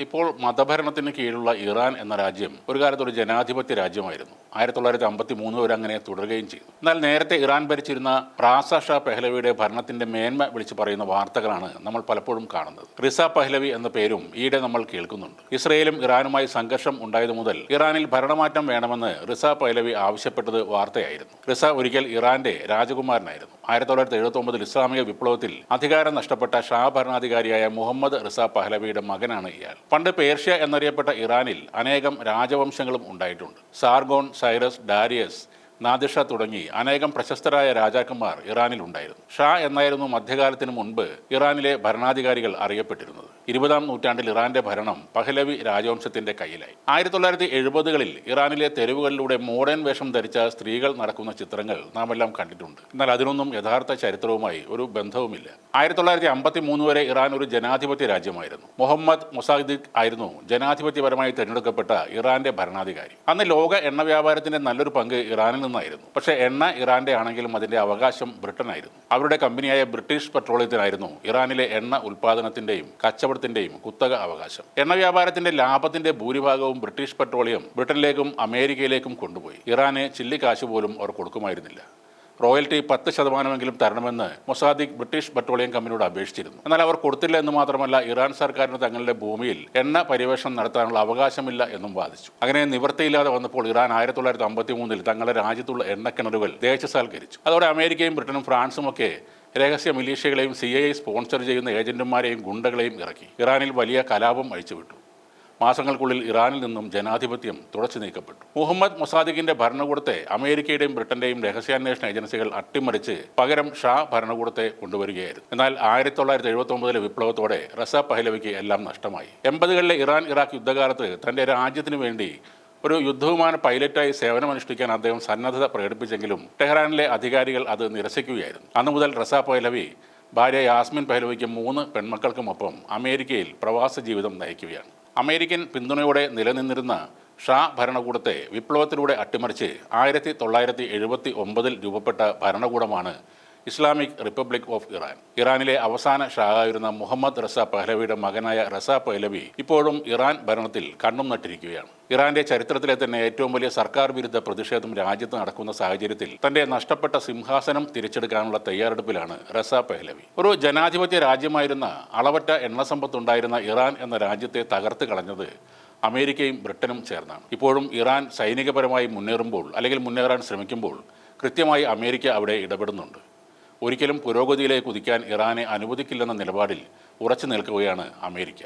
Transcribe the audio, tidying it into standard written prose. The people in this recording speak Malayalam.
ഇപ്പോൾ മതഭരണത്തിന് കീഴിലുള്ള ഇറാൻ എന്ന രാജ്യം ഒരു കാലത്ത് ഒരു ജനാധിപത്യ രാജ്യമായിരുന്നു. 1953 വരെ അങ്ങനെ തുടരുകയും ചെയ്തു. എന്നാൽ നേരത്തെ ഇറാൻ ഭരിച്ചിരുന്ന റാസ ഷാ പെഹ്ലവിയുടെ ഭരണത്തിന്റെ മേന്മ വിളിച്ചു പറയുന്ന വാർത്തകളാണ് നമ്മൾ പലപ്പോഴും കാണുന്നത്. റിസ പെഹ്ലവി എന്ന പേരും ഈയിടെ നമ്മൾ കേൾക്കുന്നുണ്ട്. ഇസ്രയേലും ഇറാനുമായി സംഘർഷം ഉണ്ടായതു മുതൽ ഇറാനിൽ ഭരണമാറ്റം വേണമെന്ന് റിസ പെഹ്ലവി ആവശ്യപ്പെട്ടത് വാർത്തയായിരുന്നു. റിസ ഒരിക്കൽ ഇറാന്റെ രാജകുമാരനായിരുന്നു. 1979 ഇസ്ലാമിക വിപ്ലവത്തിൽ അധികാരം നഷ്ടപ്പെട്ട ഷാ ഭരണാധികാരിയായ മുഹമ്മദ് റിസ പെഹ്ലവിയുടെ മകനാണ് ഇയാൾ. പണ്ട് പേർഷ്യ എന്നറിയപ്പെട്ട ഇറാനിൽ അനേകം രാജവംശങ്ങളും ഉണ്ടായിട്ടുണ്ട്. സാർഗോൺ, സൈറസ്, ഡാരിയസ്, നാദിഷ തുടങ്ങി അനേകം പ്രശസ്തരായ രാജാക്കന്മാർ ഇറാനിൽ ഉണ്ടായിരുന്നു. ഷാ എന്നായിരുന്നു മധ്യകാലത്തിന് മുൻപ് ഇറാനിലെ ഭരണാധികാരികൾ അറിയപ്പെട്ടിരുന്നത്. 20-ാം നൂറ്റാണ്ടിൽ ഇറാന്റെ ഭരണം പഹ്ലവി രാജവംശത്തിന്റെ കയ്യിലായി. 1970-കളിൽ ഇറാനിലെ തെരുവുകളിലൂടെ മോഡേൺ വേഷം ധരിച്ച സ്ത്രീകൾ നടക്കുന്ന ചിത്രങ്ങൾ നാം എല്ലാം കണ്ടിട്ടുണ്ട്. എന്നാൽ അതിനൊന്നും യഥാർത്ഥ ചരിത്രവുമായി ഒരു ബന്ധവുമില്ല. 1953 വരെ ഇറാൻ ഒരു ജനാധിപത്യ രാജ്യമായിരുന്നു. മുഹമ്മദ് മൊസാദിഖ് ആയിരുന്നു ജനാധിപത്യപരമായി തിരഞ്ഞെടുക്കപ്പെട്ട ഇറാന്റെ ഭരണാധികാരി. അന്ന് ലോക എണ്ണ വ്യാപാരത്തിന്റെ നല്ലൊരു പങ്ക് ഇറാനിൽ നിന്നായിരുന്നു. പക്ഷേ എണ്ണ ഇറാന്റെ ആണെങ്കിലും അതിന്റെ അവകാശം ബ്രിട്ടനായിരുന്നു. അവരുടെ കമ്പനിയായ ബ്രിട്ടീഷ് പെട്രോളിയത്തിനായിരുന്നു ഇറാനിലെ എണ്ണ ഉൽപാദനത്തിന്റെയും കച്ചവടത്തിന്റെയും കുത്തക അവകാശം. എണ്ണ വ്യാപാരത്തിന്റെ ലാഭത്തിന്റെ ഭൂരിഭാഗവും ബ്രിട്ടീഷ് പെട്രോളിയം ബ്രിട്ടനിലേക്കും അമേരിക്കയിലേക്കും കൊണ്ടുപോയി. ഇറാന് ചില്ലിക്കാശ് പോലും അവർ കൊടുക്കുമായിരുന്നില്ല. റോയൽറ്റി 10% തരണമെന്ന് മൊസാദിഖ് ബ്രിട്ടീഷ് പെട്രോളിയം കമ്പനിയോട് അപേക്ഷിച്ചിരുന്നു. എന്നാൽ അവർ കൊടുത്തില്ല എന്ന് മാത്രമല്ല, ഇറാൻ സർക്കാരിന് തങ്ങളുടെ ഭൂമിയിൽ എണ്ണ പര്യവേഷണം നടത്താനുള്ള അവകാശമില്ല എന്നും വാദിച്ചു. അങ്ങനെ നിവൃത്തിയില്ലാതെ വന്നപ്പോൾ ഇറാൻ 1953 തങ്ങളുടെ രാജ്യത്തുള്ള എണ്ണക്കിണറുകൾ ദേശസാൽക്കരിച്ചു. അതോടെ അമേരിക്കയും ബ്രിട്ടനും ഫ്രാൻസും ഒക്കെ രഹസ്യ മിലീഷ്യകളെയും CIA സ്പോൺസർ ചെയ്യുന്ന ഏജന്റുമാരെയും ഗുണ്ടകളെയും ഇറക്കി. ഇറാനിൽ വലിയ കലാപം അഴിച്ചുവിട്ടു. മാസങ്ങൾക്കുള്ളിൽ ഇറാനിൽ നിന്നും ജനാധിപത്യം തുടച്ചു നീക്കപ്പെട്ടു. മുഹമ്മദ് മൊസാദിഖിന്റെ ഭരണകൂടത്തെ അമേരിക്കയുടെയും ബ്രിട്ടന്റെയും രഹസ്യാന്വേഷണ ഏജൻസികൾ അട്ടിമറിച്ച് പകരം ഷാ ഭരണകൂടത്തെ കൊണ്ടുവരികയായിരുന്നു. എന്നാൽ 1979 വിപ്ലവത്തോടെ റിസ പെഹ്ലവിക്ക് എല്ലാം നഷ്ടമായി. 80-കളിലെ ഇറാൻ ഇറാഖ് യുദ്ധകാലത്ത് തന്റെ രാജ്യത്തിനു വേണ്ടി ഒരു യുദ്ധവിമാന പൈലറ്റായി സേവനമനുഷ്ഠിക്കാൻ അദ്ദേഹം സന്നദ്ധത പ്രകടിപ്പിച്ചെങ്കിലും ടെഹ്റാനിലെ അധികാരികൾ അത് നിരസിക്കുകയായിരുന്നു. അന്നു മുതൽ റിസ പെഹ്ലവി ഭാര്യ യാസ്മിൻ പെഹ്ലവിക്ക് 3 പെൺമക്കൾക്കുമൊപ്പം അമേരിക്കയിൽ പ്രവാസ ജീവിതം നയിക്കുകയാണ്. അമേരിക്കൻ പിന്തുണയോടെ നിലനിന്നിരുന്ന ഷാ ഭരണകൂടത്തെ വിപ്ലവത്തിലൂടെ അട്ടിമറിച്ച് 1979 രൂപപ്പെട്ട ഭരണകൂടമാണ് ഇസ്ലാമിക് റിപ്പബ്ലിക് ഓഫ് ഇറാൻ. ഇറാനിലെ അവസാന ഷായായിരുന്ന മുഹമ്മദ് റിസ പെഹ്ലവിയുടെ മകനായ റിസ പെഹ്ലവി ഇപ്പോഴും ഇറാൻ ഭരണത്തിൽ കണ്ണും നട്ടിരിക്കുകയാണ്. ഇറാന്റെ ചരിത്രത്തിലെ തന്നെ ഏറ്റവും വലിയ സർക്കാർ വിരുദ്ധ പ്രതിഷേധം രാജ്യത്ത് നടക്കുന്ന സാഹചര്യത്തിൽ തന്റെ നഷ്ടപ്പെട്ട സിംഹാസനം തിരിച്ചെടുക്കാനുള്ള തയ്യാറെടുപ്പിലാണ് റിസ പെഹ്ലവി. ഒരു ജനാധിപത്യ രാജ്യമായിരുന്ന അളവറ്റ എണ്ണസമ്പത്തുണ്ടായിരുന്ന ഇറാൻ എന്ന രാജ്യത്തെ തകർത്ത് കളഞ്ഞത് അമേരിക്കയും ബ്രിട്ടനും ചേർന്നാണ്. ഇപ്പോഴും ഇറാൻ സൈനികപരമായി മുന്നേറാൻ ശ്രമിക്കുമ്പോൾ കൃത്യമായി അമേരിക്ക അവിടെ ഇടപെടുന്നുണ്ട്. ഒരിക്കലും പുരോഗതിയിലേക്ക് കുതിക്കാൻ ഇറാനെ അനുവദിക്കില്ലെന്ന നിലപാടിൽ ഉറച്ചു നിൽക്കുകയാണ് അമേരിക്ക.